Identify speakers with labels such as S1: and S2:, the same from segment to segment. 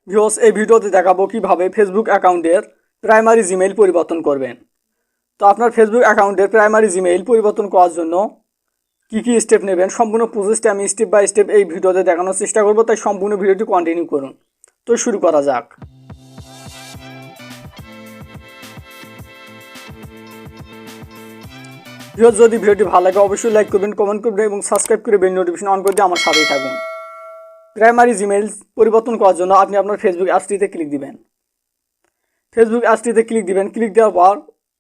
S1: Viewers, এই ভিডিওতে দেখাবো কিভাবে ফেসবুক অ্যাকাউন্টের প্রাইমারি জিমেইল পরিবর্তন করবেন। তো আপনার ফেসবুক অ্যাকাউন্টের প্রাইমারি জিমেইল পরিবর্তন করার জন্য কি স্টেপ নেবেন, সম্পূর্ণ প্রসেসটা আমি স্টেপ বাই স্টেপ এই ভিডিওতে দেখানোর চেষ্টা করব, তাই সম্পূর্ণ ভিডিওটি কন্টিনিউ করুন। তো শুরু করা যাক। ভিউয়ার্স, যদি ভিডিওটি ভালো লাগে অবশ্যই লাইক করবেন, কমেন্ট করবেন এবং সাবস্ক্রাইব করে বেল নোটিফিকেশন অন করে দিয়ে আমার সাথেই থাকুন। প্রাইমারি জিমেইল পরিবর্তন করার জন্য আপনি আপনার ফেসবুক অ্যাপসটিতে ক্লিক দিবেন। ফেসবুক অ্যাপসটিতে ক্লিক দিবেন। ক্লিক দেওয়ার পর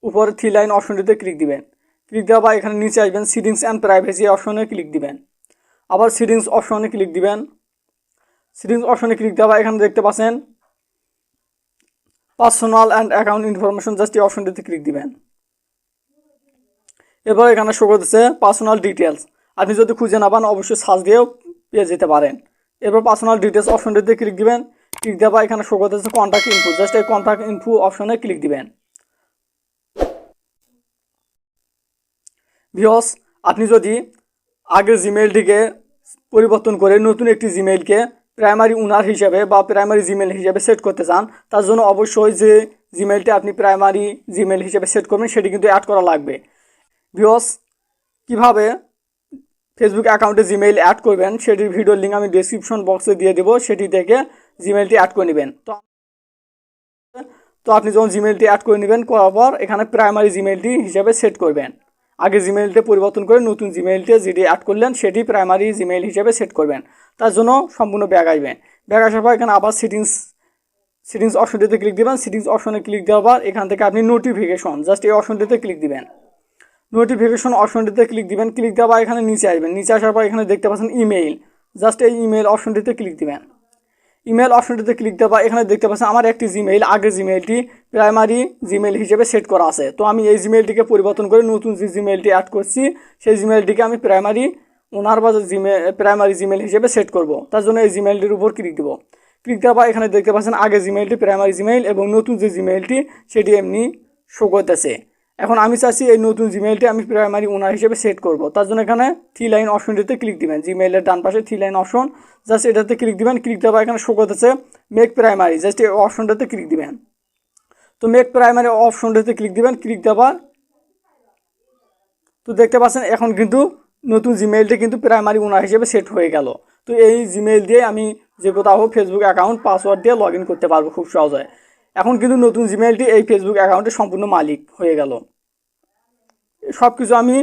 S1: উপরে 3 লাইন অপশনটিতে ক্লিক দিবেন। ক্লিক দেওয়ার পর এখানে নিচে আসবেন, সেটিংস অ্যান্ড প্রাইভেসি অপশনে ক্লিক দিবেন। আবার সেটিংস অপশনে ক্লিক দিবেন। সেটিংস অপশনে ক্লিক দেওয়ার পর এখানে দেখতে পাচ্ছেন personal and account information, just এই অপশনটিতে ক্লিক দিবেন। এরপর এখানে শো করতেছে পার্সোনাল ডিটেলস। আপনি যদি খুঁজে না পান অবশ্যই সার্চ দিয়েও পেয়ে যেতে পারেন। এরপর পার্সোনাল ডিটেলস অপশনটিতে ক্লিক দিবেন। ক্লিক দেওয়ার পর এখানে শো করতেছে কন্ট্যাক্ট ইনফো, জাস্ট এই কন্ট্যাক্ট ইনফো অপশনে ক্লিক দিবেন। ভিউয়ার্স, আপনি যদি আগের জিমেইলটিকে পরিবর্তন করে নতুন একটি জিমেইলকে প্রাইমারি ওনার হিসেবে বা প্রাইমারি জিমেইল হিসেবে সেট করতে চান, তার জন্য অবশ্যই যে জিমেইলটি আপনি প্রাইমারি জিমেইল হিসেবে সেট করবেন সেটি কিন্তু অ্যাড করা লাগবে। ভিউয়ার্স, কীভাবে ফেসবুক অ্যাকাউন্টে জিমেইল অ্যাড করবেন সেটির ভিডিওর লিঙ্ক আমি ডেসক্রিপশন বক্সে দিয়ে দেবো, সেটি থেকে জিমেইলটি অ্যাড করে নেবেন। তো আপনি যখন জিমেইলটি অ্যাড করে নেবেন, করার পর এখানে প্রাইমারি জিমেইলটি হিসেবে সেট করবেন। আগে জিমেইলটি পরিবর্তন করে নতুন জিমেইলটি যেটি অ্যাড করলেন সেটি প্রাইমারি জিমেইল হিসেবে সেট করবেন। তার জন্য সম্পূর্ণ ব্যাক আসবেন। ব্যাক আসার পর এখানে আবার সেটিংস অপশনটিতে ক্লিক দেবেন। সেটিংস অপশনে ক্লিক দেওয়ার পর এখান থেকে আপনি নোটিফিকেশন, জাস্ট এই অপশনটিতে ক্লিক দিবেন। নোটিফিকেশন অপশনটিতে ক্লিক দিবেন। ক্লিক দেওয়ার পর এখানে নিচে আসবেন। নিচে আসার পর এখানে দেখতে পাচ্ছেন ইমেইল, জাস্ট এই ইমেইল অপশনটিতে ক্লিক দিবেন। ইমেল অপশনটিতে ক্লিক দেওয়া এখানে দেখতে পাচ্ছেন আমার একটি জিমেইল, আগের জিমেইলটি প্রাইমারি জিমেইল হিসেবে সেট করা আছে। তো আমি এই জিমেইলটিকে পরিবর্তন করে নতুন যে জিমেইলটি অ্যাড করছি সেই জিমেইলটিকে আমি প্রাইমারি ওনার বা প্রাইমারি জিমেইল হিসেবে সেট করব। তার জন্য এই জিমেইলটির উপর ক্লিক দেবো। ক্লিক দেওয়া পর এখানে দেখতে পাচ্ছেন আগের জিমেইলটি প্রাইমারি জিমেইল এবং নতুন যে জিমেইলটি সেটি এমনি শো করতেছে। এখন আমি চাচ্ছি এই নতুন জিমেইলটি আমি প্রাইমারি ওনার হিসেবে সেট করব। তার জন্য এখানে 3 লাইন অপশনটিতে ক্লিক দিবেন। জিমেইলের ডান পাশে 3 লাইন অপশন, জাস্ট এটাতে ক্লিক দিবেন। ক্লিক দেওয়ার এখানে শো করতেছে মেক প্রাইমারি, জাস্ট এই অপশনটাতে ক্লিক দিবেন। তো মেক প্রাইমারি অপশনটাতে ক্লিক দিবেন। ক্লিক দেওয়ার তো দেখতে পাচ্ছেন এখন কিন্তু নতুন জিমেইলটি কিন্তু প্রাইমারি ওনার হিসেবে সেট হয়ে গেল। তো এই জিমেইল দিয়ে আমি যে কোথাও ফেসবুক অ্যাকাউন্ট পাসওয়ার্ড দিয়ে লগ ইন করতে পারবো খুব সহজে। এখন কিন্তু নতুন জিমেইলটি এই ফেসবুক অ্যাকাউন্টের সম্পূর্ণ মালিক হয়ে গেল। সব কিছু আমি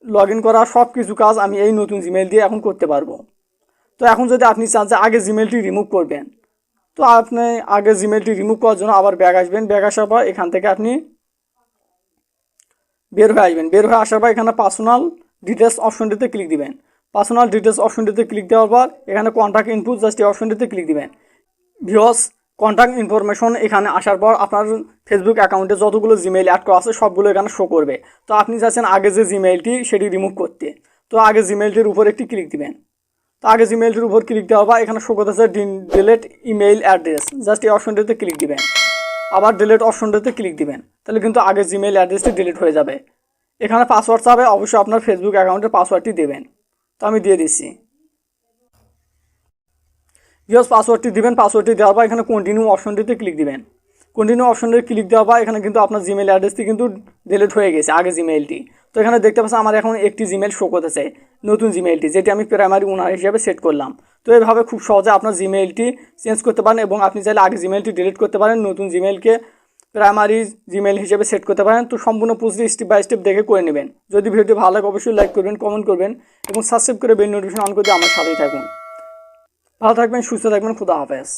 S1: লগ ইন করা সব কিছু কাজ আমি এই নতুন জিমেইল দিয়ে এখন করতে পারবো। তো এখন যদি আপনি চান যে আগে জিমেইলটি রিমুভ করবেন, তো আপনি আগে জিমেইলটি রিমুভ করার জন্য আবার ব্যাক আসবেন। ব্যাক আসার পর এখান থেকে আপনি বের হয়ে আসবেন। বের হয়ে আসার পর এখানে পার্সোনাল ডিটেলস অপশনটিতে ক্লিক দিবেন। পার্সোনাল ডিটেলস অপশনটিতে ক্লিক দেওয়ার পর এখানে কন্ট্যাক্ট ইনফো, জাস্ট এই অপশনটিতে ক্লিক দিবেন। ভিউয়ার্স, কন্ট্যাক্ট ইনফরমেশন এখানে আসার পর আপনার ফেসবুক অ্যাকাউন্টে যতগুলো জিমেইল অ্যাড করা আছে সবগুলো এখানে শো করবে। তো আপনি চাচ্ছেন আগে যে জিমেইলটি সেটি রিমুভ করতে, তো আগে জিমেইলটির উপর একটি ক্লিক দিবেন। তো আগে জিমেইলটির উপর ক্লিক দেওয়া বা এখানে শো করতেছে ডিলেট ইমেইল অ্যাড্রেস, জাস্ট এই অপশনটিতে ক্লিক দিবেন। আবার ডিলেট অপশনটিতে ক্লিক দিবেন। তাহলে কিন্তু আগে জিমেইল অ্যাড্রেসটি ডিলিট হয়ে যাবে। এখানে পাসওয়ার্ড চাবে, অবশ্যই আপনার ফেসবুক অ্যাকাউন্টের পাসওয়ার্ডটি দেবেন। তো আমি দিয়ে দিচ্ছি। ভিউয়ার্স, পাসওয়ার্ডটি দিবেন। পাসওয়ার্ডটি দেওয়ার পর এখানে কন্টিনিউ অপশনটিতে ক্লিক দিবেন। কন্টিনিউ অপশনটিতে ক্লিক দেওয়ার পর এখানে কিন্তু আপনার জিমেইল অ্যাড্রেসটি কিন্তু ডিলিট হয়ে গেছে, আগে জিমেইলটি। তো এখানে দেখতে পাচ্ছেন আমার এখন একটি জিমেইল শো করতেছে, নতুন জিমেইলটি যেটি আমি প্রাইমারি ওনার হিসেবে সেট করলাম। তো এইভাবে খুব সহজে আপনার জিমেইলটি চেঞ্জ করতে পারেন এবং আপনি চাইলে আগে জিমেইলটি ডিলিট করতে পারেন, নতুন জিমেইলকে প্রাইমারি জিমেইল হিসেবে সেট করতে পারেন। তো সম্পূর্ণ প্রসেস স্টেপ বাই স্টেপ দেখে করে নেবেন। যদি ভিডিওটি ভালো লাগে অবশ্যই লাইক করবেন, কমেন্ট করবেন এবং সাবস্ক্রাইব করে বেল নোটিফিকেশন অন করে দিয়ে আমার সাথেই থাকুন। ভালো থাকবেন, সুস্থ থাকবেন, খুদা হাফেজ।